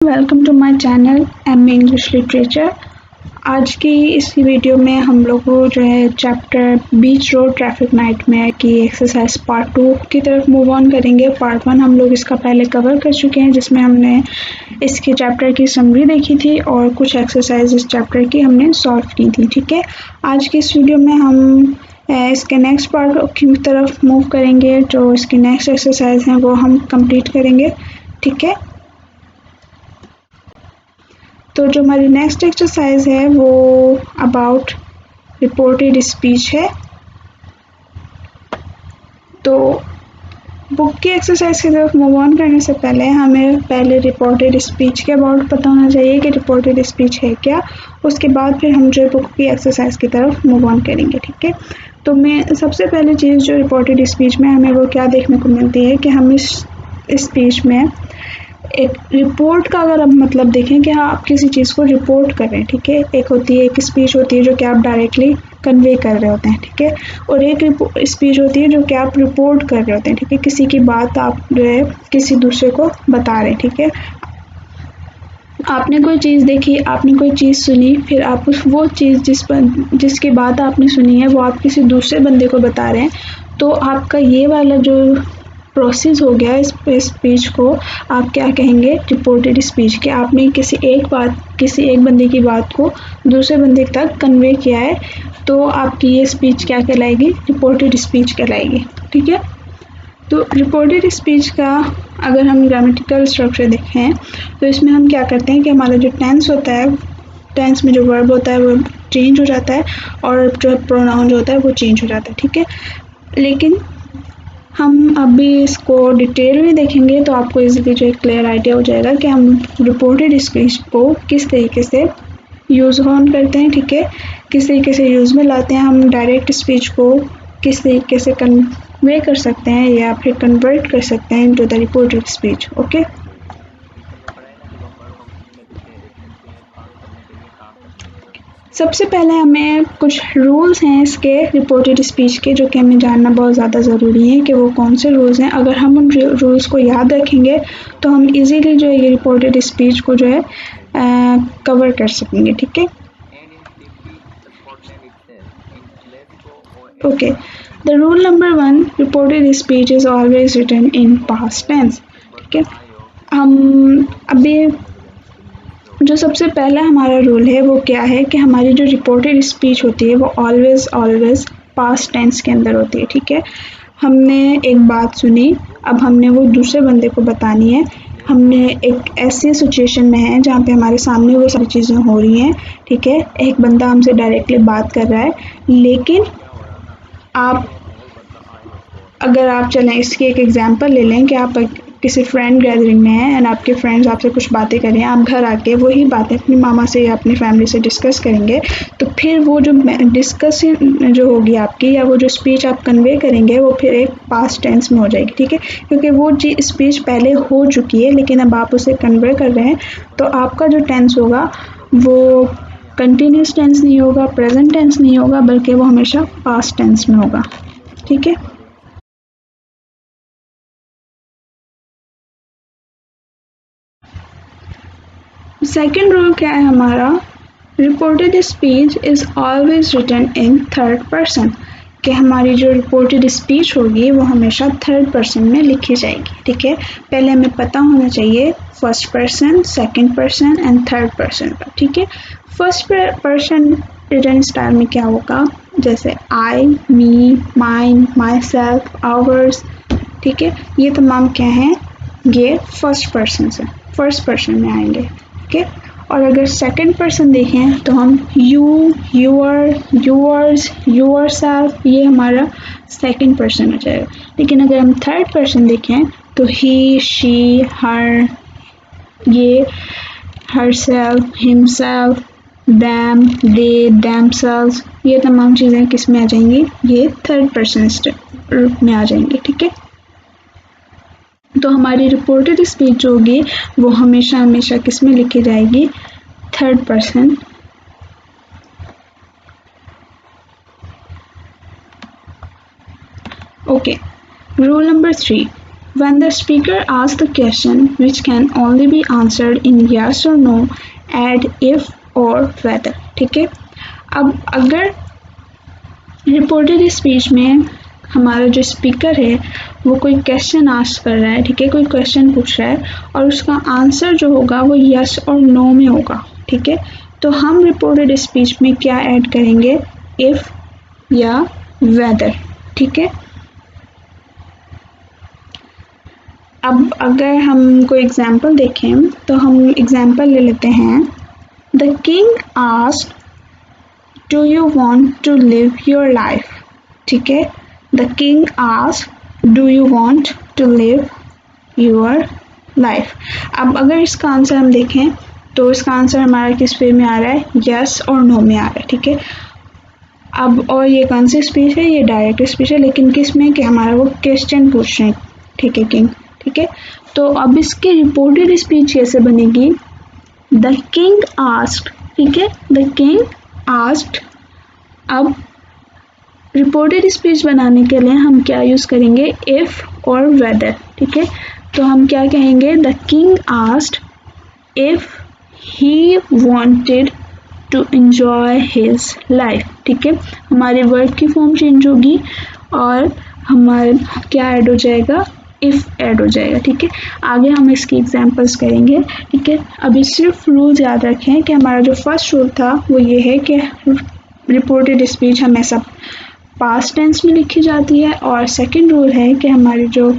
Welcome to my channel M English literature. आज की इस वीडियो में हम लोग को जो है चैप्टर बीच रोड ट्रैफिक नाइट में की एक्सरसाइज पार्ट 2 की तरफ मूव ऑन करेंगे। पार्ट 1 हम लोग इसका पहले कवर कर चुके हैं, जिसमें हमने इसके चैप्टर की समरी देखी थी और कुछ एक्सरसाइज इस चैप्टर की हमने सॉल्व की थी। ठीक है, आज की इस वीडियो में हम इसके नेक्स्ट पार्ट की तरफ मूव करेंगे। जो इसकी नेक्स्ट एक्सरसाइज हैं वो हम कंप्लीट करेंगे। ठीक है, तो जो हमारी नेक्स्ट एक्सरसाइज है वो अबाउट रिपोर्टेड स्पीच है। तो बुक की एक्सरसाइज की तरफ मूव ऑन करने से पहले हमें पहले रिपोर्टेड स्पीच के अबाउट पता होना चाहिए कि रिपोर्टेड स्पीच है क्या। उसके बाद फिर हम जो बुक की एक्सरसाइज की तरफ मूव ऑन करेंगे। ठीक है, तो मैं सबसे पहले चीज़ जो रिपोर्टेड स्पीच में हमें वो क्या देखने को मिलती है कि हम इस स्पीच में एक रिपोर्ट का अगर हम मतलब देखें कि हाँ आप किसी चीज़ को रिपोर्ट कर रहे हैं। ठीक है, एक होती है एक स्पीच होती है जो कि आप डायरेक्टली कन्वे कर रहे होते हैं। ठीक है, और एक स्पीच होती है जो कि आप रिपोर्ट कर रहे होते हैं। ठीक है, किसी की बात आप जो है किसी दूसरे को बता रहे हैं। ठीक है, आपने कोई चीज़ देखी, आपने कोई चीज़ सुनी, फिर आप उस वो चीज़ जिसकी बात आपने सुनी है वो आप किसी दूसरे बंदे को बता रहे हैं। तो आपका ये वाला जो प्रोसेस हो गया इस स्पीच को आप क्या कहेंगे, रिपोर्टेड स्पीच। कि आपने किसी एक बंदे की बात को दूसरे बंदे तक कन्वे किया है, तो आपकी ये स्पीच क्या कहलाएगी, रिपोर्टेड स्पीच कहलाएगी। ठीक है, तो रिपोर्टेड स्पीच का अगर हम ग्रामेटिकल स्ट्रक्चर देखें तो इसमें हम क्या करते हैं कि हमारा जो टेंस होता है, टेंस में जो वर्ब होता है वो चेंज हो जाता है और जो प्रोनाउन जो होता है वो चेंज हो जाता है। ठीक है, लेकिन हम अभी इसको डिटेल में देखेंगे तो आपको इजीली जो एक क्लियर आइडिया हो जाएगा कि हम रिपोर्टेड स्पीच को किस तरीके से यूज़ ऑन करते हैं। ठीक है, किस तरीके से यूज़ में लाते हैं, हम डायरेक्ट स्पीच को किस तरीके से कन्वे कर सकते हैं या फिर कन्वर्ट कर सकते हैं into the reported speech. Okay, सबसे पहले हमें कुछ रूल्स हैं इसके रिपोर्टेड स्पीच के जो कि हमें जानना बहुत ज़्यादा ज़रूरी है कि वो कौन से रूल्स हैं। अगर हम उन रूल्स को याद रखेंगे तो हम इजीली जो है ये रिपोर्टेड स्पीच को जो है कवर कर सकेंगे। ठीक है, okay, the rule number 1, reported speech is always written in past tense. ठीक है, हम अभी जो सबसे पहला हमारा रूल है वो क्या है कि हमारी जो रिपोर्टेड स्पीच होती है वो ऑलवेज पास्ट टेंस के अंदर होती है। ठीक है, हमने एक बात सुनी, अब हमने वो दूसरे बंदे को बतानी है। हमने एक ऐसी सिचुएशन में है जहाँ पे हमारे सामने वो सारी चीज़ें हो रही हैं। ठीक है, एक बंदा हमसे डायरेक्टली बात कर रहा है, लेकिन आप अगर आप चलें इसकी एक एग्जांपल ले लें कि आप किसी फ्रेंड गैदरिंग में हैं एंड आपके फ्रेंड्स आपसे कुछ बातें कर रहे हैं, आप घर आके वही बातें अपनी मामा से या अपनी फैमिली से डिस्कस करेंगे, तो फिर वो जो डिस्कशन जो होगी आपकी या वो जो स्पीच आप कन्वे करेंगे वो फिर एक पास्ट टेंस में हो जाएगी। ठीक है, क्योंकि वो स्पीच पहले हो चुकी है लेकिन अब आप उसे कन्वे कर रहे हैं, तो आपका जो टेंस होगा वो कंटिन्यूस टेंस नहीं होगा, प्रेजेंट टेंस नहीं होगा, बल्कि वो हमेशा पास्ट टेंस में होगा। ठीक है, सेकेंड रूल क्या है हमारा, reported speech is always written in third person. कि हमारी जो रिपोर्टेड स्पीच होगी वो हमेशा थर्ड पर्सन में लिखी जाएगी। ठीक है, पहले हमें पता होना चाहिए first person, second person and third person का। ठीक है, फर्स्ट पर्सन रिटन स्टाइल में क्या होगा, जैसे आई, मी, माइन, माई सेल्फ, आवर्स। ठीक है, ये तमाम क्या हैं, ये फर्स्ट पर्सन से फर्स्ट पर्सन में आएंगे। ठीक है, और अगर सेकंड पर्सन देखें तो हम you, your, yours, your self, ये हमारा सेकंड पर्सन हो जाएगा। लेकिन अगर हम थर्ड पर्सन देखें तो ही, शी, हर, ये herself, himself, them, they, themselves, ये तमाम चीज़ें किस में आ जाएंगी, ये थर्ड पर्सन रूप में आ जाएंगी। ठीक है, तो हमारी रिपोर्टेड स्पीच जो होगी वो हमेशा हमेशा किस में लिखी जाएगी, third person. Okay, rule number 3, When the speaker asks the question which can only be answered in yes or no, add if or whether. ठीक है, अब अगर रिपोर्टेड स्पीच में हमारा जो स्पीकर है वो कोई क्वेश्चन आस्क कर रहा है, ठीक है, कोई क्वेश्चन पूछ रहा है और उसका आंसर जो होगा वो यस और नो में होगा, ठीक है, तो हम रिपोर्टेड स्पीच में क्या ऐड करेंगे, इफ या वेदर, ठीक है। अब अगर हम कोई एग्जाम्पल देखें तो हम एग्जाम्पल ले लेते हैं, the king asked do you want to live your life, ठीक है, the king asked do you want to live your life. अब अगर इसका आंसर हम देखें तो इसका आंसर हमारा किस वे में आ रहा है, यस और नो में आ रहा है, ठीक है। अब और ये कौन सी स्पीच है, ये डायरेक्ट स्पीच है, लेकिन किस में कि हमारा वो क्वेश्चन पूछ रहे हैं, ठीक है, किंग, ठीक है। तो अब इसकी रिपोर्टेड स्पीच कैसे बनेगी, द किंग आस्क्ड, ठीक है, द किंग आस्क्ड। अब रिपोर्टेड स्पीच बनाने के लिए हम क्या यूज़ करेंगे, इफ और वेदर, ठीक है। तो हम क्या कहेंगे, the king asked if he wanted to enjoy his life, ठीक है, हमारे वर्ब की फॉर्म चेंज होगी और हमारा क्या ऐड हो जाएगा, इफ ऐड हो जाएगा, ठीक है। आगे हम इसकी एग्जांपल्स करेंगे, ठीक है। अभी सिर्फ रूल याद रखें कि हमारा जो फर्स्ट रूल था वो ये है कि रिपोर्टेड स्पीच हमेशा पास्ट टेंस में लिखी जाती है और सेकंड रूल है कि हमारी जो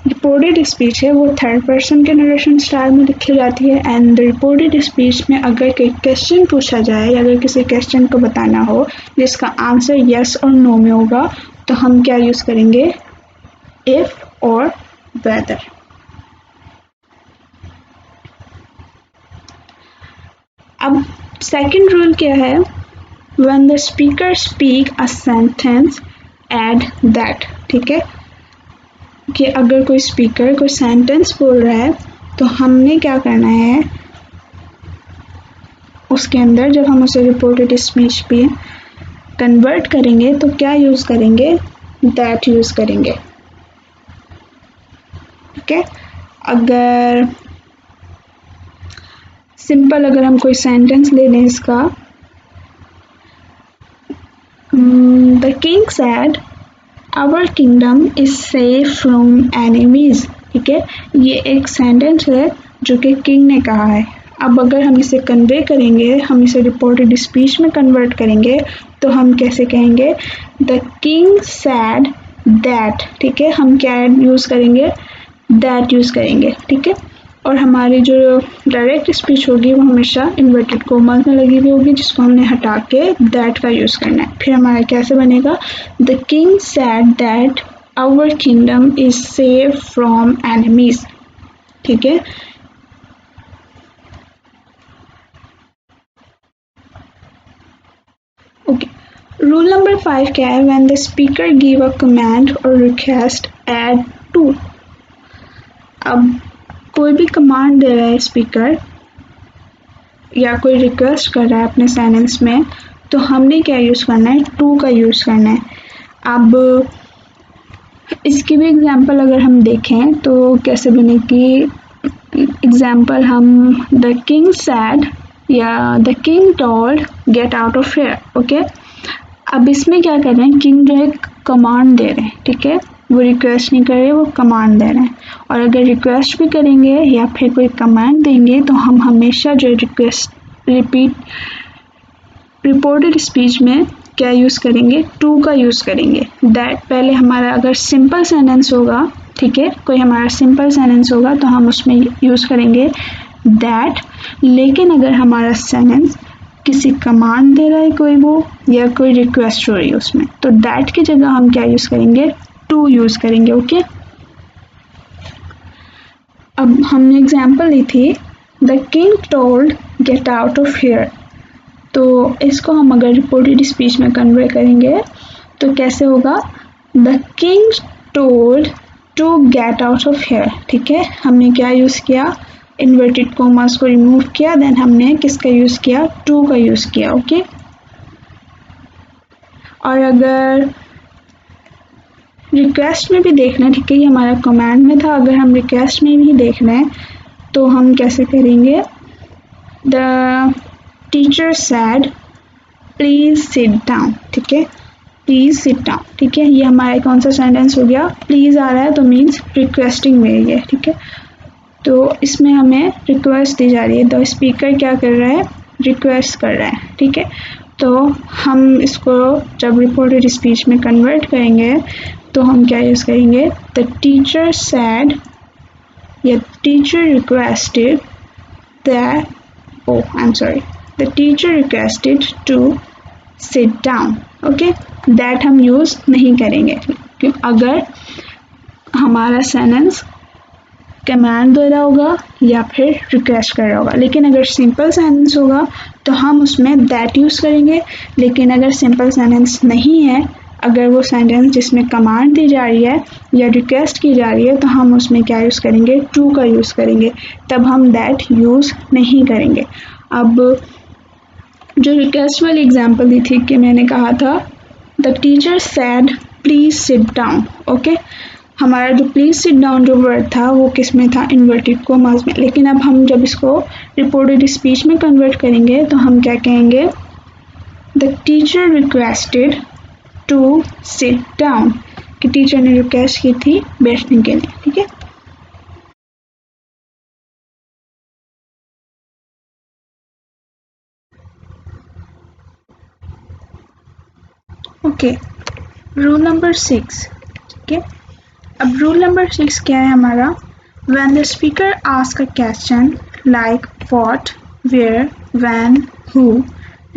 रिपोर्टेड स्पीच है वो थर्ड पर्सन के नरेशन स्टाइल में लिखी जाती है। एंड रिपोर्टेड स्पीच में अगर कोई क्वेश्चन पूछा जाए या अगर किसी क्वेश्चन को बताना हो जिसका आंसर यस और नो में होगा तो हम क्या यूज़ करेंगे, इफ और वेदर। अब सेकंड रूल क्या है, when the speaker speak a sentence add that, ठीक है, कि अगर कोई स्पीकर कोई सेंटेंस बोल रहा है तो हमने क्या करना है, उसके अंदर जब हम उसे रिपोर्टेड स्पीच पे कन्वर्ट करेंगे तो क्या यूज़ करेंगे, दैट यूज़ करेंगे, ठीक है। अगर सिंपल अगर हम कोई सेंटेंस ले लें इसका, the king said our kingdom is safe from enemies, ठीक है, ये एक सेंटेंस है जो कि किंग ने कहा है। अब अगर हम इसे कन्वे करेंगे, हम इसे रिपोर्टेड स्पीच में कन्वर्ट करेंगे तो हम कैसे कहेंगे, द किंग सैड दैट, ठीक है, हम क्या यूज़ करेंगे, दैट यूज़ करेंगे, ठीक है। और हमारी जो डायरेक्ट स्पीच होगी वो हमेशा इन्वर्टेड कोमास में लगी हुई होगी जिसको हमने हटा के दैट का यूज़ करना है। फिर हमारा कैसे बनेगा, the king said that our kingdom is safe from enemies, ठीक है। ओके, रूल नंबर 5 क्या है, when the speaker give a command और रिक्वेस्ट ऐड टू। अब कोई भी कमांड दे रहा है स्पीकर या कोई रिक्वेस्ट कर रहा है अपने सेंटेंस में तो हमने क्या यूज़ करना है, टू का यूज़ करना है। अब इसकी भी एग्जांपल अगर हम देखें तो कैसे बनेगी, एग्जांपल हम द किंग सैड या the king told gate out of here, okay. अब इसमें क्या कर रहे हैं, किंग जो है कमांड दे रहे हैं, ठीक है, वो रिक्वेस्ट नहीं कर रहे, वो कमांड दे रहे हैं। और अगर रिक्वेस्ट भी करेंगे या फिर कोई कमांड देंगे तो हम हमेशा जो रिक्वेस्ट रिपोर्टेड स्पीच में क्या यूज़ करेंगे, टू का यूज़ करेंगे। दैट पहले हमारा अगर सिंपल सेंटेंस होगा, ठीक है, कोई हमारा सिंपल सेंटेंस होगा तो हम उसमें यूज़ करेंगे दैट, लेकिन अगर हमारा सेंटेंस किसी कमांड दे रहा है कोई वो या कोई रिक्वेस्ट हो रही है उसमें तो दैट की जगह हम क्या यूज़ करेंगे, टू यूज़ करेंगे, ओके। अब हमने एग्जांपल ली थी the king told gate out of here, तो इसको हम अगर रिपोर्टेड स्पीच में कन्वे करेंगे तो कैसे होगा, the king told to get out of here, ठीक है, हमने क्या यूज़ किया, इन्वर्टेड कोमास को रिमूव किया, देन हमने किसका यूज़ किया, टू का यूज़ किया, ओके। और अगर रिक्वेस्ट में भी देखना है, ठीक है, ये हमारा कमांड में था, अगर हम रिक्वेस्ट में भी देखना है तो हम कैसे करेंगे, the teacher sad please sit down, ठीक है, प्लीज सिट डाउन, ठीक है, ये हमारा कौन सा सेंटेंस हो गया, प्लीज आ रहा है तो मीन्स रिक्वेस्टिंग में ये, ठीक है, तो इसमें हमें रिक्वेस्ट दी जा रही है, द स्पीकर क्या कर रहा है, रिक्वेस्ट कर रहा है, ठीक है, तो हम इसको जब रिपोर्टेड स्पीच में कन्वर्ट करेंगे तो हम क्या यूज़ करेंगे, द टीचर सैड या teacher requested that, oh I am sorry, the teacher requested to sit down, okay, that हम यूज़ नहीं करेंगे अगर हमारा सेंटेंस कमांड दे रहा होगा या फिर रिक्वेस्ट कर रहा होगा, लेकिन अगर सिंपल सेंटेंस होगा तो हम उसमें दैट यूज़ करेंगे, लेकिन अगर सिंपल सेंटेंस नहीं है, अगर वो सेंटेंस जिसमें कमांड दी जा रही है या रिक्वेस्ट की जा रही है तो हम उसमें क्या यूज़ करेंगे, टू का यूज़ करेंगे, तब हम दैट यूज़ नहीं करेंगे। अब जो रिक्वेस्ट वाली एग्जांपल दी थी कि मैंने कहा था the teacher sad please sit down, okay, हमारा जो प्लीज सिट डाउन जो वर्ड था वो किस में था, इन्वर्टेड कॉमास में, लेकिन अब हम जब इसको रिपोर्टेड स्पीच में कन्वर्ट करेंगे तो हम क्या कहेंगे, the teacher requested to sit down, कि टीचर ने रिक्वेस्ट की थी बैठने के लिए, ठीक है। ओके, रूल नंबर 6, ठीक है, अब रूल नंबर 6 क्या है हमारा, when the speaker asks a question like what, where, when, who,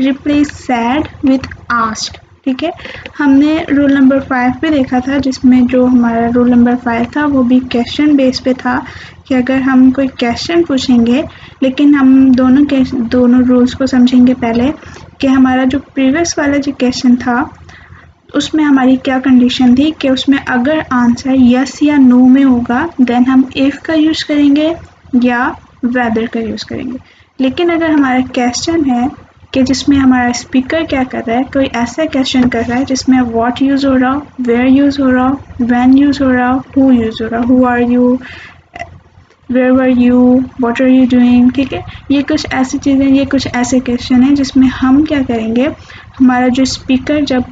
replace said with asked, ठीक है, हमने रूल नंबर 5 पे देखा था जिसमें जो हमारा रूल नंबर 5 था वो भी क्वेश्चन बेस पे था कि अगर हम कोई क्वेश्चन पूछेंगे, लेकिन हम दोनों रूल्स को समझेंगे पहले कि हमारा जो प्रीवियस वाला जो क्वेश्चन था उसमें हमारी क्या कंडीशन थी कि उसमें अगर आंसर यस या नो में होगा देन हम इफ़ का यूज़ करेंगे या वेदर का यूज़ करेंगे, लेकिन अगर हमारा क्वेश्चन है कि जिसमें हमारा स्पीकर क्या कर रहा है, कोई ऐसा क्वेश्चन कर रहा है जिसमें व्हाट यूज़ हो रहा हो, वेयर यूज़ हो रहा हो, व्हेन यूज़ हो रहा हो, हु यूज़ हो रहा हो, who are you, where were you, what are you doing, ठीक है, ये कुछ ऐसी चीज़ें, ये कुछ ऐसे क्वेश्चन हैं जिसमें हम क्या करेंगे, हमारा जो स्पीकर जब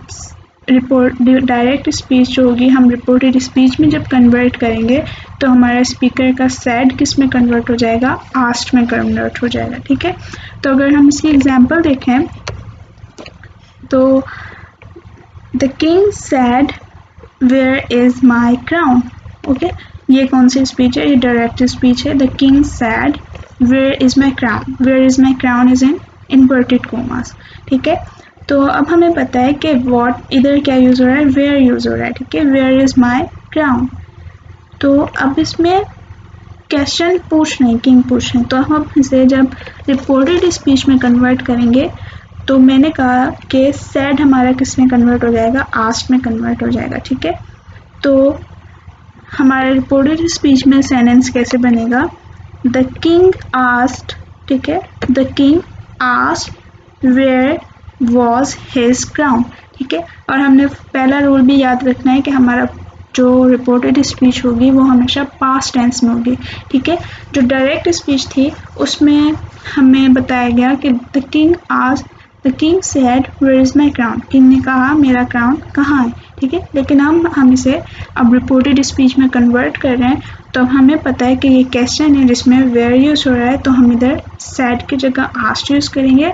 रिपोर्ट डायरेक्ट स्पीच जो होगी हम रिपोर्टेड स्पीच में जब कन्वर्ट करेंगे तो हमारा स्पीकर का सैड किस में कन्वर्ट हो जाएगा, आस्क्ड में कन्वर्ट हो जाएगा, ठीक है। तो अगर हम इसकी एग्जांपल देखें तो the king said where is my crown, okay, ये कौन सी स्पीच है, ये डायरेक्ट स्पीच है, the king said where is my crown, where is my crown is in inverted commas, ठीक है। तो अब हमें पता है कि व्हाट इधर क्या यूज़ हो रहा है, वेयर यूज़ हो रहा है, ठीक है, वेयर इज़ माई क्राउन, तो अब इसमें क्वेश्चन पूछ रहे हैं, किंग पूछ रहे हैं, तो हम इसे जब रिपोर्टेड स्पीच में कन्वर्ट करेंगे तो मैंने कहा कि सैड हमारा किस में कन्वर्ट हो जाएगा, आस्क्ड में कन्वर्ट हो जाएगा, ठीक है। तो हमारे रिपोर्टेड स्पीच में सेंटेंस कैसे बनेगा, द किंग आस्क्ड, ठीक है, the king asked where was his crown, ठीक है, और हमने पहला रूल भी याद रखना है कि हमारा जो रिपोर्टेड स्पीच होगी वो हमेशा पास्ट टेंस में होगी, ठीक है। जो डायरेक्ट स्पीच थी उसमें हमें बताया गया कि the king asked, the king said where is my crown, king ने कहा मेरा क्राउन कहाँ है, ठीक है, लेकिन हम इसे अब रिपोर्टेड स्पीच में कन्वर्ट कर रहे हैं तो अब हमें पता है कि ये क्वेश्चन है जिसमें वेयर यूज़ हो रहा है, तो हम इधर सेड की जगह आस्क्ड यूज़ करेंगे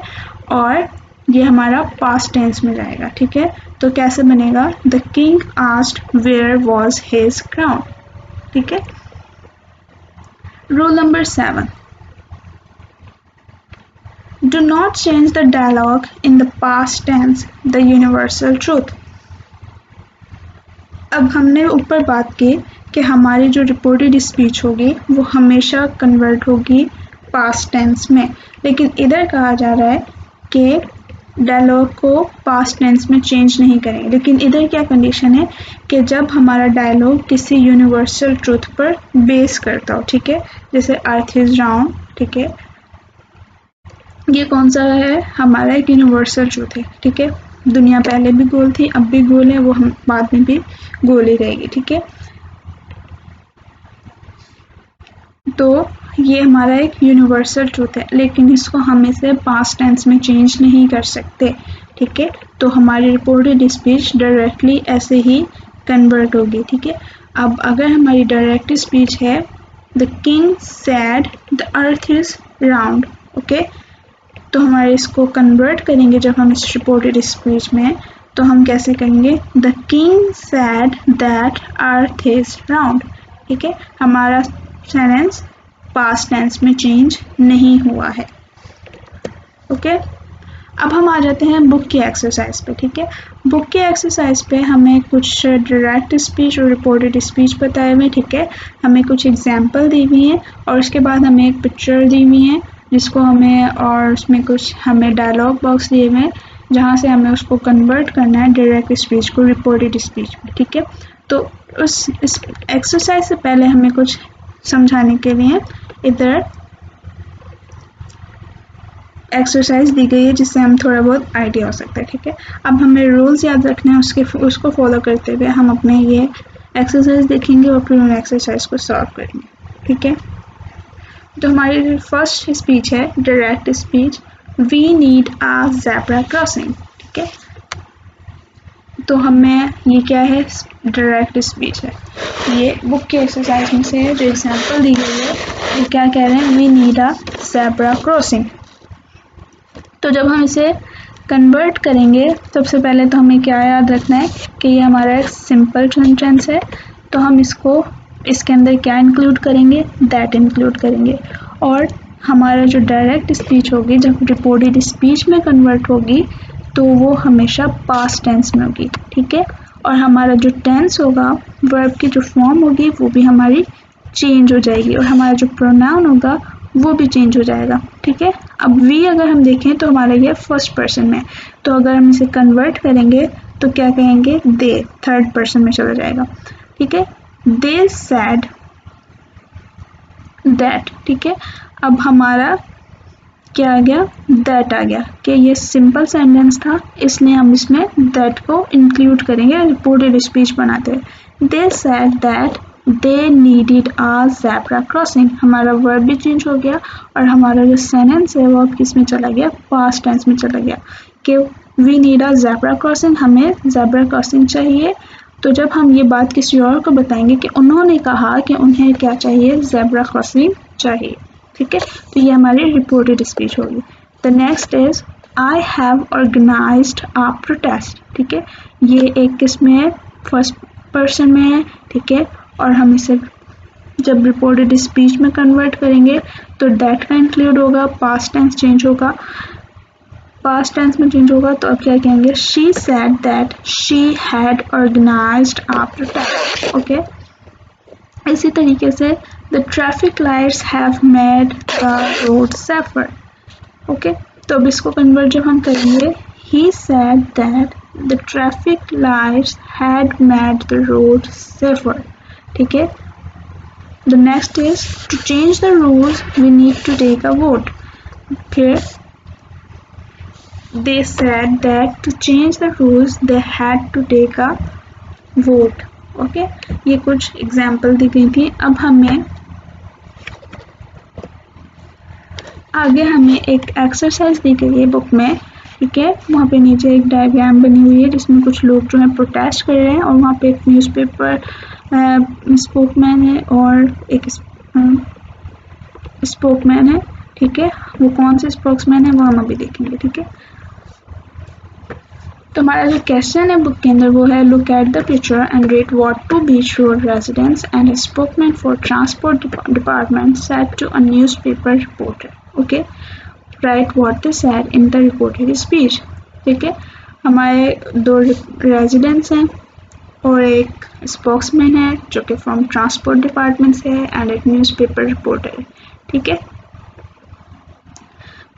और ये हमारा पास्ट टेंस में जाएगा, ठीक है। तो कैसे बनेगा, the king asked where was his crown, ठीक है। Rule number 7, do not change the dialogue in the past tense, the universal truth. अब हमने ऊपर बात की कि हमारी जो रिपोर्टेड स्पीच होगी वो हमेशा कन्वर्ट होगी पास्ट टेंस में, लेकिन इधर कहा जा रहा है कि डायलॉग को पास्ट टेंस में चेंज नहीं करेंगे, लेकिन इधर क्या कंडीशन है कि जब हमारा डायलॉग किसी यूनिवर्सल ट्रूथ पर बेस करता हो, ठीक है, जैसे अर्थ इज राउंड, ठीक है, ये कौन सा है, हमारा एक यूनिवर्सल ट्रूथ है, ठीक है। दुनिया पहले भी गोल थी, अब भी गोल है, वो हम बाद में भी गोल ही रहेगी, ठीक है। तो ये हमारा एक यूनिवर्सल ट्रूथ है, लेकिन इसको हम इसे पास्ट टेंस में चेंज नहीं कर सकते, ठीक है। तो हमारी रिपोर्टेड स्पीच डायरेक्टली ऐसे ही कन्वर्ट होगी, ठीक है। अब अगर हमारी डायरेक्ट स्पीच है the king sad the earth is round, okay, तो हमारे इसको कन्वर्ट करेंगे जब हम इस रिपोर्टेड स्पीच में, तो हम कैसे करेंगे, the king said that earth is round, ठीक है। हमारा सेंटेंस पास्ट टेंस में चेंज नहीं हुआ है, ओके। अब हम आ जाते हैं बुक की एक्सरसाइज पे, ठीक है। बुक की एक्सरसाइज पे हमें कुछ डायरेक्ट स्पीच और रिपोर्टेड स्पीच बताए हुए, ठीक है। हमें कुछ एग्जाम्पल दी हुई हैं और उसके बाद हमें एक पिक्चर दी हुई है जिसको हमें, और उसमें कुछ हमें डायलॉग बॉक्स दिए हुए हैं जहाँ से हमें उसको कन्वर्ट करना है डायरेक्ट स्पीच को रिपोर्टेड स्पीच में, ठीक है। तो उस इस एक्सरसाइज से पहले हमें कुछ समझाने के लिए इधर एक्सरसाइज दी गई है जिससे हम थोड़ा बहुत आइडिया हो सकता है, ठीक है। अब हमें रूल्स याद रखने हैं, उसको फॉलो करते हुए हम अपने ये एक्सरसाइज देखेंगे और फिर उन एक्सरसाइज को सॉल्व करेंगे, ठीक है। तो हमारी फर्स्ट स्पीच है direct speech, we need a zebra crossing, ठीक है। तो हमें ये क्या है, डायरेक्ट स्पीच है, ये बुक के एक्सरसाइज में से है जो एग्जाम्पल दी गई है, वो क्या कह रहे हैं, we need a zebra crossing. तो जब हम इसे कन्वर्ट करेंगे सबसे पहले तो हमें क्या याद रखना है कि ये हमारा एक सिंपल सेंटेंस है, तो हम इसको इसके अंदर क्या इंक्लूड करेंगे, दैट इंक्लूड करेंगे। और हमारा जो डायरेक्ट स्पीच होगी जब रिपोर्टेड स्पीच में कन्वर्ट होगी तो वो हमेशा पास्ट टेंस में होगी, ठीक है। और हमारा जो टेंस होगा, वर्ब की जो फॉर्म होगी वो भी हमारी चेंज हो जाएगी और हमारा जो प्रोनाउन होगा वो भी चेंज हो जाएगा, ठीक है। अब वी अगर हम देखें तो हमारा ये फर्स्ट पर्सन में, तो अगर हम इसे कन्वर्ट करेंगे तो क्या कहेंगे, दे, थर्ड पर्सन में चला जाएगा, ठीक है। दे सैड दैट, ठीक है। अब हमारा क्या आ गया, दैट आ गया कि ये सिंपल सेंटेंस था इसलिए हम इसमें दैट को इंक्लूड करेंगे रिपोर्टेड स्पीच बनाते हुए। They said that they needed a zebra crossing, हमारा वर्ब भी चेंज हो गया और हमारा जो सेंटेंस है वो अब किस में चला गया, पास्ट टेंस में चला गया कि we need a zebra crossing, हमें ज़ेब्रा क्रॉसिंग चाहिए। तो जब हम ये बात किसी और को बताएंगे कि उन्होंने कहा कि उन्हें क्या चाहिए, ज़ेब्रा क्रॉसिंग चाहिए, ठीक है। तो ये हमारी रिपोर्टेड स्पीच होगी। The next is I have organised a protest, ठीक है। ये एक किस में है, फर्स्ट पर्सन में है, ठीक है। और हम इसे जब रिपोर्टेड स्पीच में कन्वर्ट करेंगे तो दैट का इंक्लूड होगा, पास्ट टेंस चेंज होगा, पास्ट टेंस में चेंज होगा तो अब क्या कहेंगे, she said that she had organised a protest, okay. इसी तरीके से the traffic lights have made the road safer, okay. तो अब इसको कन्वर्ट जब हम करेंगे, he said that the traffic lights had made the road safer, ठीक है। The next is to change the rules we need to take a vote, फिर they said that to change the rules they had to take a vote, okay. ये कुछ example दी गई थी। अब हमें आगे हमें एक एक्सरसाइज दी गई है बुक में, ठीक है। वहाँ पे नीचे एक डायग्राम बनी हुई है जिसमें कुछ लोग जो है प्रोटेस्ट कर रहे हैं और वहाँ पे एक न्यूज़पेपर स्पोकमैन है और एक स्पोकमैन है, ठीक है। वो कौन से स्पोक्समैन है वो हम अभी देखेंगे, ठीक है। तो हमारा जो क्वेश्चन है बुक के अंदर वो है, look at the picture and read what two Beach Road residents and a spokesman for transport department said to a newspaper reporter, okay. Write what they said in the reported speech, ठीक है। हमारे दो residents हैं और एक spokesman है जो कि फ्रॉम ट्रांसपोर्ट डिपार्टमेंट से है एंड एक न्यूज़पेपर रिपोर्टर है, ठीक है।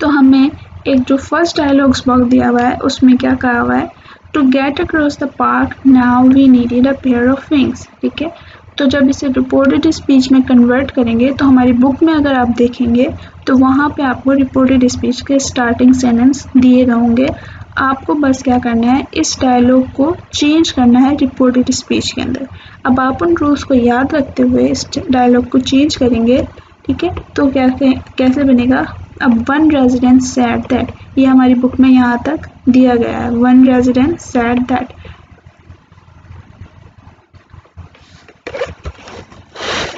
तो हमें एक जो फर्स्ट डायलॉग्स बॉक्स दिया हुआ है उसमें क्या कहा हुआ है, to get across the park now we needed a pair of wings, ठीक है। तो जब इसे रिपोर्टेड स्पीच में कन्वर्ट करेंगे तो हमारी बुक में अगर आप देखेंगे तो वहाँ पे आपको रिपोर्टेड स्पीच के स्टार्टिंग सेंटेंस दिए होंगे, आपको बस क्या करना है, इस डायलॉग को चेंज करना है रिपोर्टेड स्पीच के अंदर। अब आप उन रूल्स को याद रखते हुए इस डायलॉग को चेंज करेंगे, ठीक है। तो कैसे बनेगा, अब वन रेजिडेंट सेड दैट, ये हमारी बुक में यहाँ तक दिया गया है, वन रेजिडेंट सेड दैट।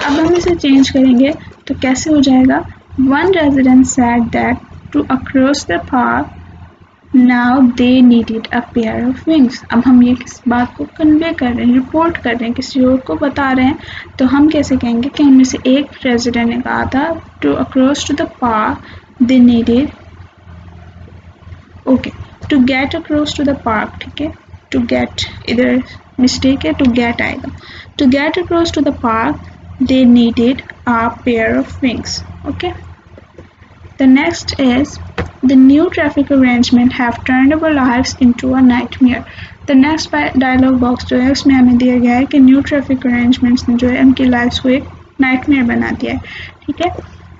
अब हम इसे चेंज करेंगे तो कैसे हो जाएगा, one resident said that to across the park now they needed a pair of wings. अब हम ये किस बात को कन्वे कर रहे हैं, रिपोर्ट कर रहे हैं, किसी और को बता रहे हैं, तो हम कैसे कहेंगे कि उनमें से एक रेजिडेंट ने कहा था to across to the park they needed, okay, to get across to the park, ठीक है, टू गेट इधर मिस्टेक है, टू गेट आएगा, to get across to the park they needed a pair of wings. Okay, the next is the new traffic arrangement have turned our lives into a nightmare. The next dialogue box जो है उसमें हमें दिया गया है कि new traffic arrangements ने जो है उनकी लाइफ्स को एक नाइटमेयर बना दिया है, ठीक है।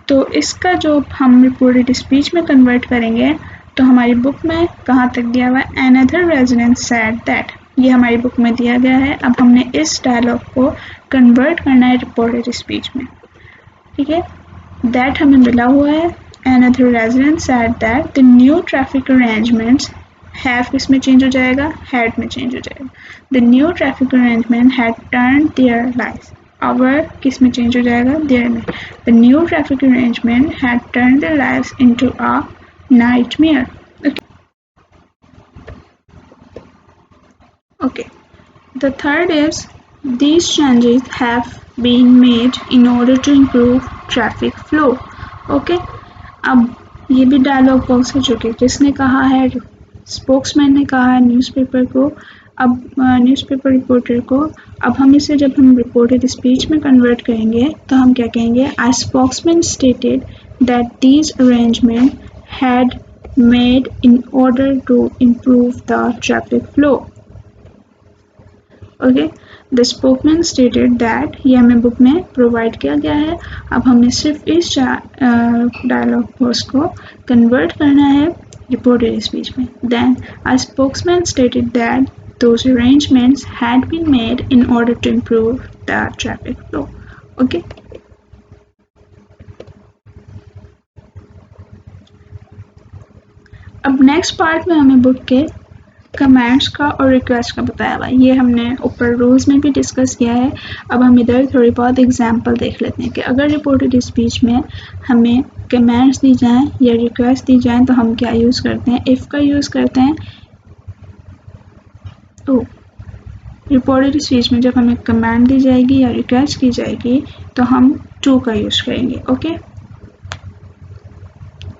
तो इसका जो हम रिपोर्टेड स्पीच में कन्वर्ट करेंगे तो हमारी बुक में कहाँ तक दिया हुआ है, another resident said that, ये हमारी बुक में दिया गया है। अब हमने इस डायलॉग को कन्वर्ट करना है रिपोर्टेड स्पीच में, ठीक है। दैट हमें मिला हुआ है, another resident said that the new traffic arrangements have किस में चेंज हो जाएगा, had में चेंज हो जाएगा, the new traffic arrangement had turned their lives, our किस में चेंज हो जाएगा, their में, the new traffic arrangement had turned their lives into a nightmare. Okay, the third is these changes have been made in order to improve traffic flow. Okay, अब ये भी dialogue box है जो कि किसने कहा है, स्पोक्समैन ने कहा है न्यूज़पेपर को, अब न्यूज़पेपर रिपोर्टर को। अब हम इसे जब हम रिपोर्टेड स्पीच में कन्वर्ट करेंगे तो हम क्या कहेंगे, a spokesman stated that these arrangement had made in order to improve the traffic flow. Okay, the spokeman stated that, ये हमें बुक में प्रोवाइड किया गया है। अब हमें सिर्फ इस डायलॉग बॉक्स को कन्वर्ट करना है रिपोर्टेड स्पीच में। Then a spokesman stated that those arrangements had been made in order to improve the traffic flow. Okay, अब नेक्स्ट पार्ट में हमें बुक के कमेंट्स का और रिक्वेस्ट का बताया हुआ है, ये हमने ऊपर रूल्स में भी डिस्कस किया है। अब हम इधर थोड़ी बहुत एग्जांपल देख लेते हैं कि अगर रिपोर्टेड स्पीच में हमें कमेंट्स दी जाएं या रिक्वेस्ट दी जाएं तो हम क्या यूज़ करते हैं, इफ़ का यूज़ करते हैं। तो रिपोर्टेड स्पीच में जब हमें कमेंट दी जाएगी या रिक्वेस्ट की जाएगी तो हम टू का यूज़ करेंगे। ओके,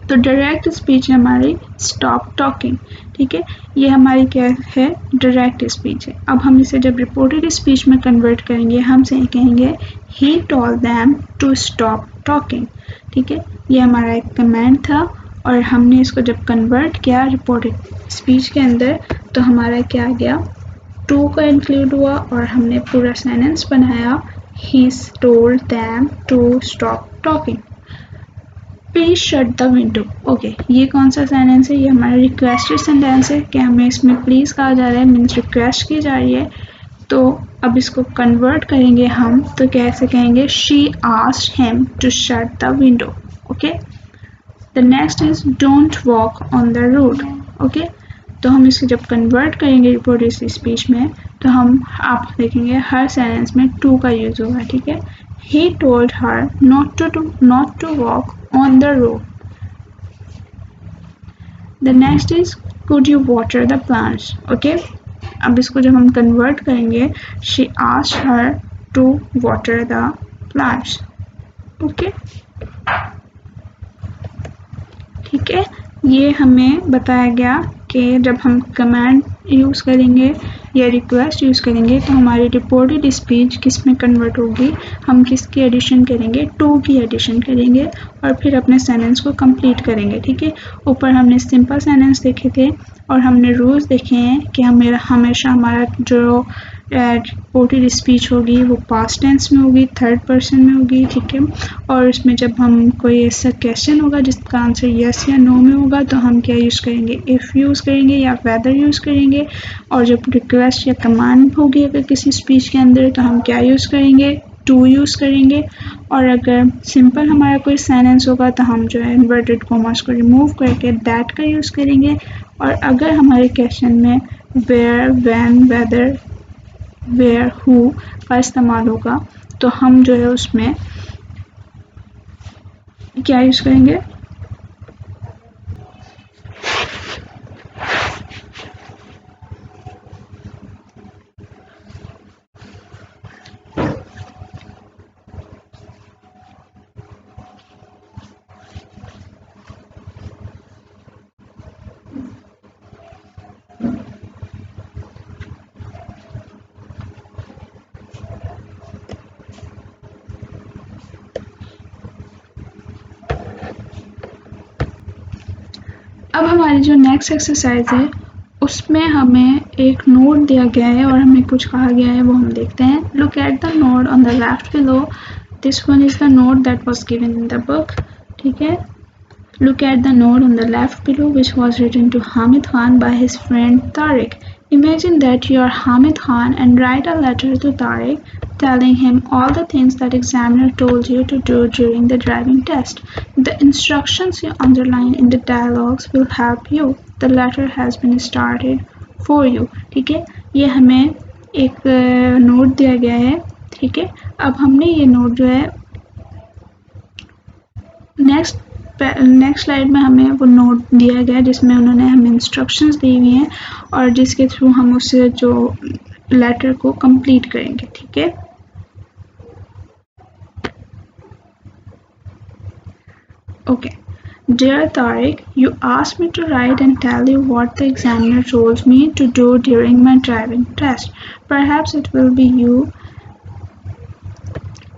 तो डायरेक्ट स्पीच है हमारी स्टॉप टॉकिंग, ठीक है, ये हमारी क्या है, डायरेक्ट स्पीच है। अब हम इसे जब रिपोर्टेड स्पीच में कन्वर्ट करेंगे हम से कहेंगे he told them to stop talking, ठीक है, ये हमारा एक कमेंट था और हमने इसको जब कन्वर्ट किया रिपोर्टेड स्पीच के अंदर तो हमारा क्या गया, टू का इंक्लूड हुआ और हमने पूरा सेंटेंस बनाया, he told them to stop talking, please shut the window. Okay, ये कौन सा सेंटेंस है, ये हमारा रिक्वेस्टेड सेंटेंस है कि हमें इसमें प्लीज़ कहा जा रहा है, मीन्स रिक्वेस्ट की जा रही है। तो अब इसको कन्वर्ट करेंगे हम तो कैसे कहेंगे, she asked him to shut the window. Okay, the next is don't walk on the road. Okay, तो हम इसको जब कन्वर्ट करेंगे रिपोर्टेड स्पीच में तो हम आप देखेंगे हर सेंटेंस में टू का यूज़ होगा, ठीक है। He told her not to walk on the road. The next is could you water the plants? Okay, अब इसको जब हम कन्वर्ट करेंगे she asked her to water the plants. Okay, ठीक है, ये हमें बताया गया कि जब हम कमांड यूज़ करेंगे या रिक्वेस्ट यूज़ करेंगे तो हमारी रिपोर्टेड स्पीच किस में कन्वर्ट होगी, हम किसकी एडिशन करेंगे, टू की एडिशन करेंगे और फिर अपने सेंटेंस को कंप्लीट करेंगे, ठीक है। ऊपर हमने सिंपल सेंटेंस देखे थे, और हमने रूल्स देखे हैं कि हमेशा हमारा जो रिपोर्टेड स्पीच होगी वो पास्ट टेंस में होगी, थर्ड पर्सन में होगी, ठीक है। और उसमें जब हम कोई ऐसा क्वेश्चन होगा जिसका आंसर यस या नो में होगा तो हम क्या यूज़ करेंगे, इफ़ यूज़ करेंगे या वेदर यूज़ करेंगे। और जब रिक्वेस्ट या कमांड होगी अगर किसी स्पीच के अंदर तो हम क्या यूज़ करेंगे, टू यूज़ करेंगे। और अगर सिंपल हमारा कोई सेंटेंस होगा तो हम जो है इन्वर्टेड कॉमास को रिमूव करके दैट का यूज़ करेंगे। और अगर हमारे क्वेश्चन में where, when, whether, where, who का इस्तेमाल होगा तो हम जो है उसमें क्या यूज़ करेंगे, अब हमारी जो नेक्स्ट एक्सरसाइज है उसमें हमें एक नोट दिया गया है और हमें कुछ कहा गया है वो हम देखते हैं। Look at the note on the left below, this one is the note that was given in the book, ठीक है। Look at the note on the left below which was written to Hamid Khan by his friend Tariq. Imagine that you are Hamid Khan and write a letter to Tariq telling him all the things that examiner told you to do during the driving test. The instructions you underline in the dialogues will help you. The letter has been started for you. ठीक है, ये हमें एक note दिया गया है, ठीक है। अब हमने ये नोट जो है नेक्स्ट स्लाइड में हमें वो नोट दिया गया जिसमें उन्होंने हमें इंस्ट्रक्शंस दी हुई हैं और जिसके थ्रू हम उससे जो लेटर को कंप्लीट करेंगे, ठीक है। Okay, Dear Tariq, you asked me to write and tell you what the examiner told me to do during my driving test. Perhaps it will be you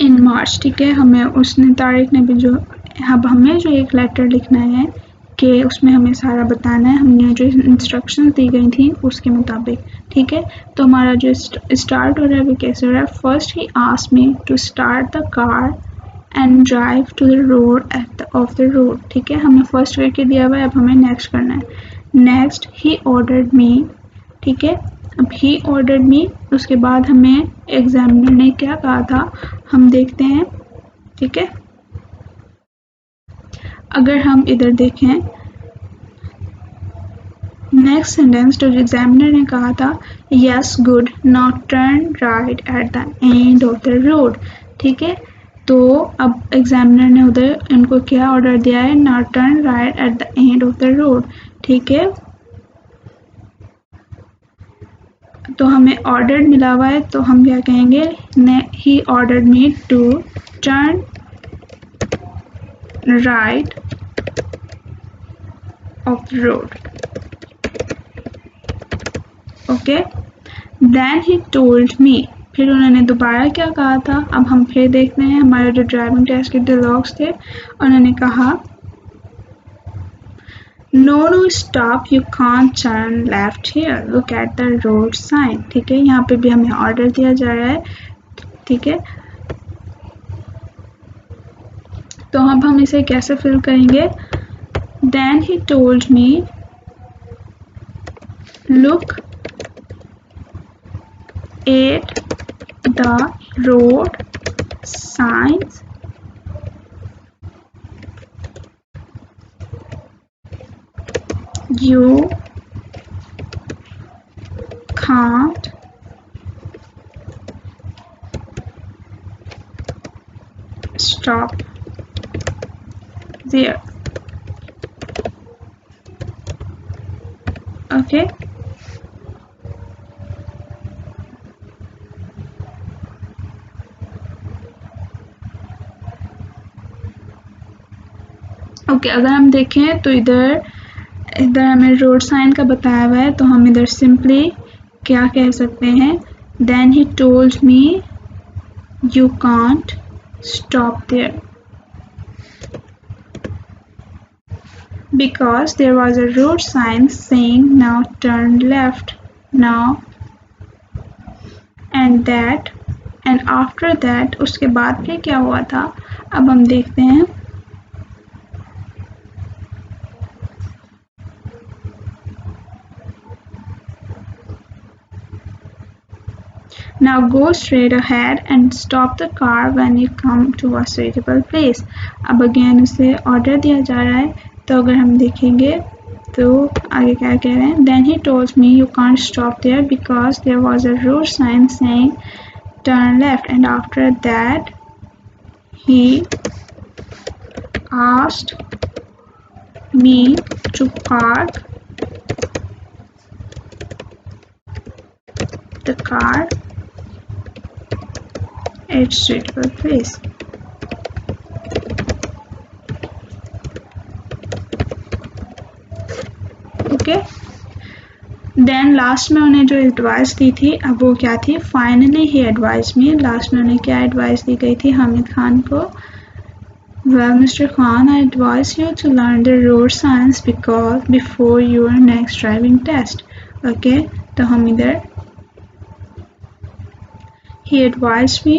in March, ठीक है। हमें उसने तारिक ने भी जो अब हमें जो एक लेटर लिखना है कि उसमें हमें सारा बताना है, हमने जो इंस्ट्रक्शंस दी गई थी उसके मुताबिक, ठीक है। तो हमारा जो स्टार्ट हो रहा है वो कैसे हो रहा है, first he asked me to start the car and drive to the road off the road, ठीक है। हमें फर्स्ट करके दिया हुआ है, अब हमें नेक्स्ट करना है। नेक्स्ट ही ऑर्डर्ड मी, ठीक है। अब ही ऑर्डर्ड मी, उसके बाद हमें एग्जामिनर ने क्या कहा था हम देखते हैं, ठीक है। अगर हम इधर देखें नेक्स्ट सेंटेंस तो एग्जामिनर ने कहा था yes good now turn right at the end of the road, ठीक है। तो अब एग्जामिनर ने उधर इनको क्या ऑर्डर दिया है, now turn right at the end of the road, ठीक है। तो हमें ऑर्डर मिला हुआ है तो हम क्या कहेंगे, he ordered me to turn right off the road, okay. Then he told me, फिर उन्होंने दोबारा क्या कहा था, अब हम फिर देखते हैं हमारे जो ड्राइविंग टेस्ट के डायलॉग्स थे। उन्होंने कहा no stop you can't turn left here, look at the road sign, ठीक है। यहाँ पे भी हमें ऑर्डर दिया जा रहा है, ठीक है। तो अब हम इसे कैसे फिल करेंगे, then he told me look at the road signs you can't stop there, okay। Okay, अगर हम देखें तो इधर हमें रोड साइन का बताया हुआ है तो हम इधर सिंपली क्या कह सकते हैं, then he told me you can't stop there, because there was a road sign saying now turn left now and after that उसके बाद फिर क्या हुआ था अब हम देखते हैं। Now go straight ahead and stop the car when you come to a suitable place। अब अगेन उसे ऑर्डर दिया जा रहा है, तो अगर हम देखेंगे तो आगे क्या कह रहे हैं। Then he told me you can't stop there because there was a road sign saying turn left and after that he asked me to park the car at suitable place। Okay, then last में उन्हें जो advice दी थी अब वो क्या थी। Finally he advice me, last में उन्हें क्या एडवाइस दी गई थी हामिद खान को। Well, Mr. Khan, I advise you to learn the road signs because before your next driving test. Okay, तो हम इधर he advised me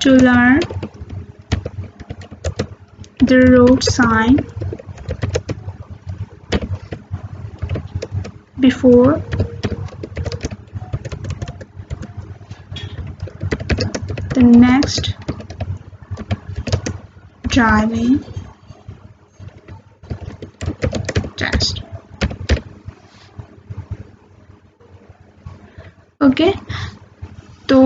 to learn the road sign before the next driving test। Okay, तो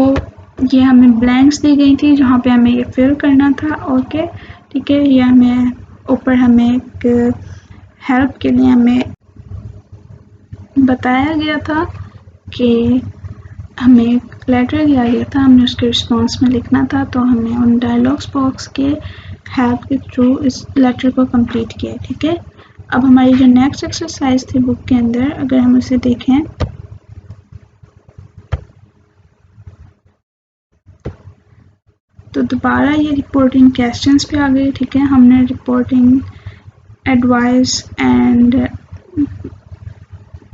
ये हमें blanks दी गई थी जहाँ पे हमें ये फिल करना था। ओके, ठीक है, ये हमें ऊपर हमें एक हेल्प के लिए हमें बताया गया था कि हमें एक लेटर दिया गया था, हमने उसके रिस्पॉन्स में लिखना था, तो हमने उन डायलॉग्स बॉक्स के हेल्प के थ्रू इस लेटर को कंप्लीट किया। ठीक है, अब हमारी जो नेक्स्ट एक्सरसाइज थी बुक के अंदर अगर हम उसे देखें तो दोबारा ये रिपोर्टिंग क्वेश्चंस पे आ गए। ठीक है, हमने reporting advice and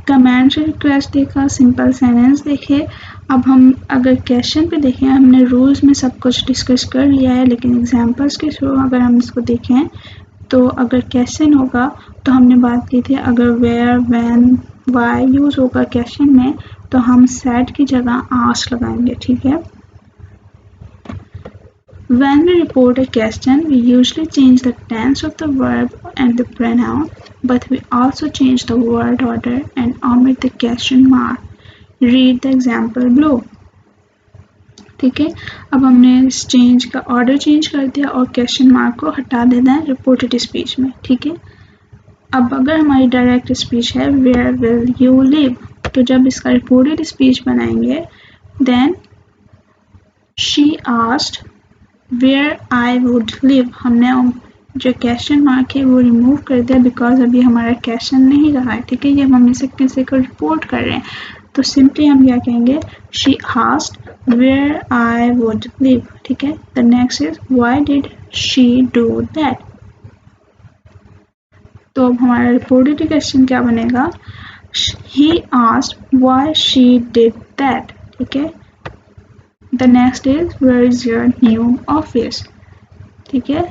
comment request देखा, सिंपल सेंटेंस देखे। अब हम अगर क्वेश्चन पे देखें, हमने रूल्स में सब कुछ डिस्कस कर लिया है, लेकिन एग्जांपल्स के थ्रू अगर हम इसको देखें तो अगर क्वेश्चन होगा तो हमने बात की थी अगर वेयर व्हेन व्हाई यूज़ होगा क्वेश्चन में तो हम सेड की जगह आस्क लगाएंगे। ठीक है, when we report a question, we usually change the tense of the verb and the pronoun, but we also change the word order and omit the question mark. Read the example below. ठीक है, अब हमने इस change का order change कर दिया और question mark को हटा देना है रिपोर्टेड स्पीच में। ठीक है, अब अगर हमारी डायरेक्ट स्पीच है वेयर विल यू लिव, तो जब इसका रिपोर्टेड स्पीच बनाएंगे then she asked where I would live, हमने जो क्वेश्चन मार्क है वो रिमूव कर दिया बिकॉज अभी हमारा क्वेश्चन नहीं रहा है। ठीक है, ये हम इसे किसी को रिपोर्ट कर रहे हैं, तो सिंपली हम क्या कहेंगे she asked where I would live. ठीक है, the next is why did she do that, तो अब हमारा रिपोर्टेड क्वेश्चन क्या बनेगा he asked why she did that. ठीक है, the next is where is your new office. ठीक है,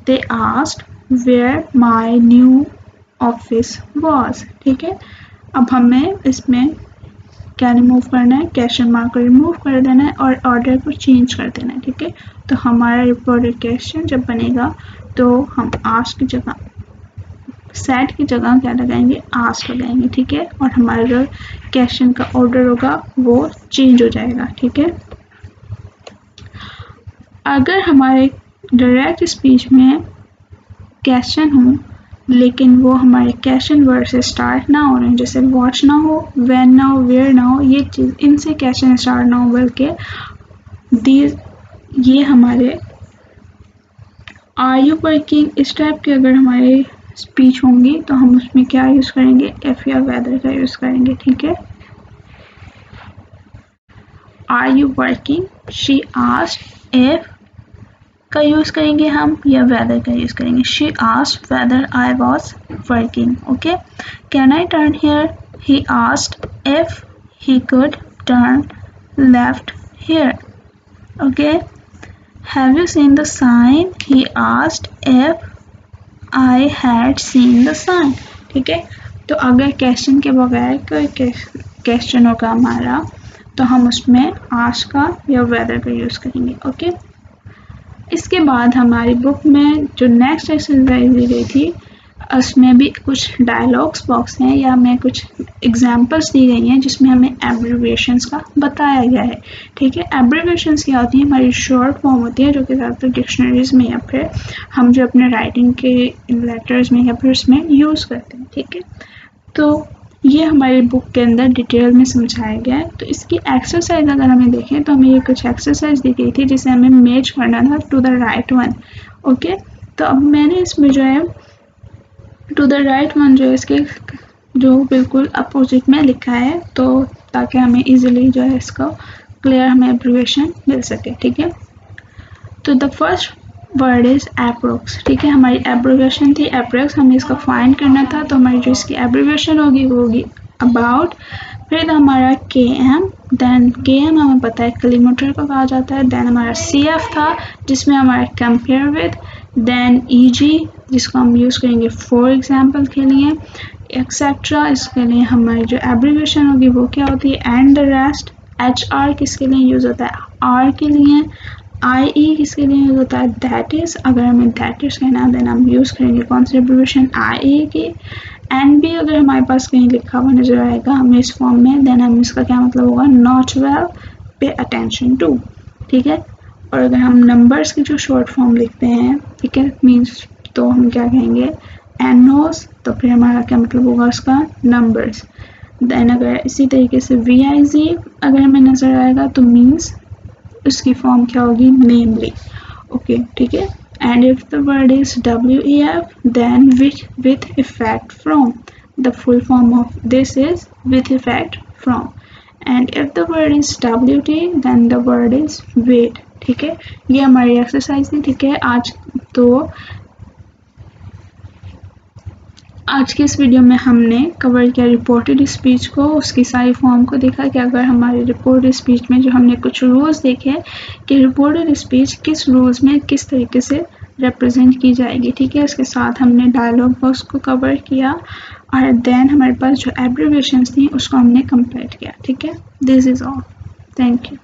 they asked where my new office was। ठीक है, अब हमें इसमें क्या रिमूव करना है क्वेश्चन मार्क को रिमूव कर देना है और ऑर्डर को चेंज कर देना है। ठीक है, तो हमारा रिपोर्टेड क्वेश्चन जब बनेगा तो हम आस्क की जगह सेट की जगह क्या लगाएंगे आस्क लगाएंगे। ठीक है, और हमारा जो क्वेश्चन का ऑर्डर होगा वो चेंज हो जाएगा। ठीक है, अगर हमारे डायरेक्ट स्पीच में क्वेश्चन हो लेकिन वो हमारे क्वेश्चन वर्ड से स्टार्ट ना हो रहे हैं, जैसे वॉच ना हो, व्हेन ना हो, वेयर ना हो, ये चीज़ इनसे क्वेश्चन स्टार्ट ना हो बल्कि ये हमारे आर यू वर्किंग इस टाइप के अगर हमारे स्पीच होंगी तो हम उसमें क्या यूज़ करेंगे इफ या वेदर का यूज़ करेंगे। ठीक है, are you working, she asked if का यूज़ करेंगे हम या वेदर का यूज़ करेंगे। She asked whether I was working. Okay, can I turn here, he asked if he could turn left here. Okay, have you seen the sign, he asked if I had seen the sign. ठीक है, तो अगर question के बगैर कोई question होगा हमारा तो हम उसमें आस्क का या वेदर का यूज़ करेंगे। ओके, इसके बाद हमारी बुक में जो नेक्स्ट एक्सरसाइज दी गई थी उसमें भी कुछ डायलॉग्स बॉक्स हैं या हमें कुछ एग्जांपल्स दी गई हैं जिसमें हमें एब्रीविएशंस का बताया गया है। ठीक है, एब्रीविएशंस क्या होती है, हमारी शॉर्ट फॉर्म होती है जो कि ज़्यादातर डिक्शनरीज में या फिर हम जो अपने राइटिंग के लेटर्स में या फिर उसमें यूज़ करते हैं। ठीक है, तो ये हमारी बुक के अंदर डिटेल में समझाया गया है। तो इसकी एक्सरसाइज अगर हमें देखें तो हमें ये कुछ एक्सरसाइज दी गई थी जिसे हमें मैच करना था to the right one. Okay, तो अब मैंने इसमें जो है टू द राइट वन जो है इसके जो बिल्कुल अपोजिट में लिखा है, तो ताकि हमें इजीली जो है इसका क्लियर हमें एब्रीविएशन मिल सके। ठीक है, तो the first word is approx. ठीक है, हमारी एब्रीविएशन थी एप्रोक्स, हमें इसका फाइंड करना था, तो हमारी जो इसकी एब्रीविएशन होगी वो होगी अबाउट, फिर हमारा के एम, देन के एम हमें पता है किलोमीटर को कहा जाता है, देन हमारा सी एफ था जिसमें हमारा कंपेयर विद, देन ई जी जिसको हम यूज़ करेंगे फॉर एग्जाम्पल के लिए, एक्सेट्रा। इसके लिए हमारी जो एब्रीविएशन होगी वो क्या होती है and the rest. H R किसके लिए यूज़ होता है, आर के लिए। आई ई किसके लिए यूज़ होता है, दैट इज़। अगर हमें दैट इज़ कहना है देन हम यूज़ करेंगे कौन सी एब्रीविएशन, आई ई की। एंड भी अगर हमारे पास कहीं लिखा हुआ नजर आएगा हमें इस फॉर्म में, देन हम इसका क्या मतलब होगा, not well, pay attention to. ठीक है, और अगर हम नंबर्स की जो शॉर्ट फॉर्म लिखते हैं, ठीक है, मीन्स तो हम क्या कहेंगे एनोस, तो फिर हमारा क्या मतलब होगा उसका नंबर्स। देन अगर इसी तरीके से वी आई जी अगर हमें नजर आएगा तो मीन्स उसकी फॉर्म क्या होगी, नेमली। ओके, ठीक है, and if the word is WEF then with effect from, the full form of this is with effect from, and if the word is WT then the word is wait। ठीक है, ये हमारी exercise थी। ठीक है, आज के इस वीडियो में हमने कवर किया रिपोर्टेड स्पीच को, उसकी सारी फॉर्म को देखा कि अगर हमारी रिपोर्टेड स्पीच में जो हमने कुछ रूल्स देखे कि रिपोर्टेड स्पीच किस रूल्स में किस तरीके से रिप्रेजेंट की जाएगी। ठीक है, इसके साथ हमने डायलॉग बॉक्स को कवर किया और देन हमारे पास जो एब्रीविएशंस थी उसको हमने कंप्लीट किया। ठीक है, this is all, thank you.